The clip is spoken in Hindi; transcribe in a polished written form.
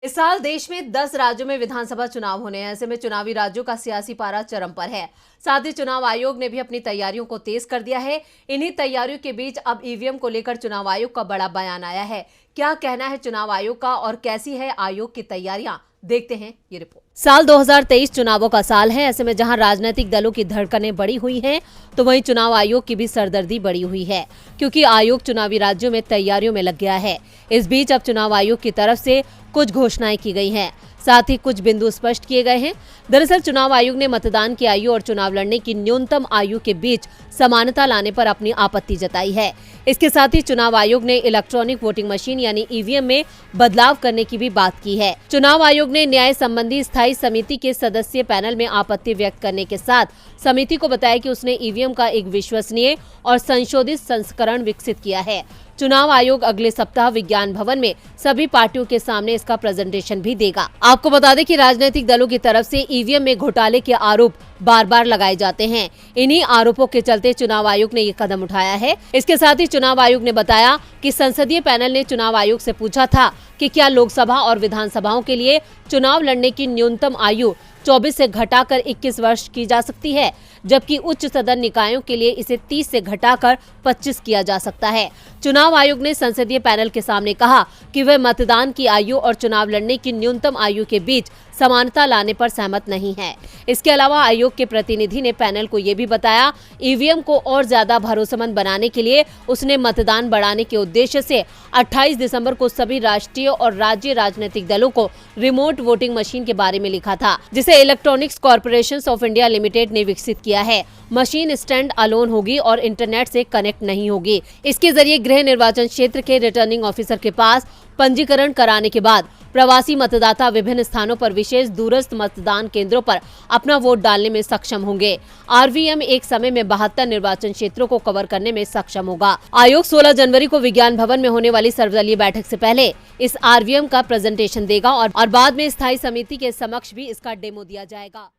इस साल देश में 10 राज्यों में विधानसभा चुनाव होने हैं। ऐसे में चुनावी राज्यों का सियासी पारा चरम पर है। साथ ही चुनाव आयोग ने भी अपनी तैयारियों को तेज कर दिया है। इन्हीं तैयारियों के बीच अब ईवीएम को लेकर चुनाव आयोग का बड़ा बयान आया है। क्या कहना है चुनाव आयोग का और कैसी है आयोग की तैयारियां, देखते हैं ये रिपोर्ट। साल 2023 चुनावों का साल है। ऐसे में जहां राजनीतिक दलों की धड़कनें बढ़ी हुई हैं, तो वहीं चुनाव आयोग की भी सरदर्दी बढ़ी हुई है, क्योंकि आयोग चुनावी राज्यों में तैयारियों में लग गया है। इस बीच अब चुनाव आयोग की तरफ से कुछ घोषणाएं की गई हैं, साथ ही कुछ बिंदु स्पष्ट किए गए हैं। दरअसल चुनाव आयोग ने मतदान की आयु और चुनाव लड़ने की न्यूनतम आयु के बीच समानता लाने पर अपनी आपत्ति जताई है। इसके साथ ही चुनाव आयोग ने इलेक्ट्रॉनिक वोटिंग मशीन यानी ईवीएम में बदलाव करने की भी बात की है। चुनाव आयोग ने न्याय संबंधी स्थायी समिति के सदस्य पैनल में आपत्ति व्यक्त करने के साथ समिति को बताया कि उसने ईवीएम का एक विश्वसनीय और संशोधित संस्करण विकसित किया है। चुनाव आयोग अगले सप्ताह विज्ञान भवन में सभी पार्टियों के सामने इसका प्रेजेंटेशन भी देगा। आपको बता दें कि राजनीतिक दलों की तरफ से ईवीएम में घोटाले के आरोप बार बार लगाए जाते हैं। इन्हीं आरोपों के चलते चुनाव आयोग ने ये कदम उठाया है। इसके साथ ही चुनाव आयोग ने बताया कि संसदीय पैनल ने चुनाव आयोग से पूछा था कि क्या लोकसभा और विधानसभाओं के लिए चुनाव लड़ने की न्यूनतम आयु 24 से घटाकर 21 वर्ष की जा सकती है, जबकि उच्च सदन निकायों के लिए इसे 30 से घटाकर 25 किया जा सकता है। चुनाव आयोग ने संसदीय पैनल के सामने कहा कि वह मतदान की आयु और चुनाव लड़ने की न्यूनतम आयु के बीच समानता लाने पर सहमत नहीं है। इसके अलावा आयोग के प्रतिनिधि ने पैनल को ये भी बताया, ईवीएम को और ज्यादा भरोसेमंद बनाने के लिए उसने मतदान बढ़ाने के उद्देश्य से 28 दिसंबर को सभी राष्ट्रीय और राज्य राजनीतिक दलों को रिमोट वोटिंग मशीन के बारे में लिखा था, जिसे electronics corporation of India limited ने विकसित किया है। मशीन स्टैंड अलोन होगी और इंटरनेट से कनेक्ट नहीं होगी। इसके जरिए गृह निर्वाचन क्षेत्र के रिटर्निंग ऑफिसर के पास पंजीकरण कराने के बाद प्रवासी मतदाता विभिन्न स्थानों पर विशेष दूरस्थ मतदान केंद्रों पर अपना वोट डालने में सक्षम होंगे। आरवीएम एक समय में 72 निर्वाचन क्षेत्रों को कवर करने में सक्षम होगा। आयोग 16 जनवरी को विज्ञान भवन में होने वाली सर्वदलीय बैठक से पहले इस आरवीएम का प्रेजेंटेशन देगा और बाद में स्थायी समिति के समक्ष भी इसका डेमो दिया जाएगा।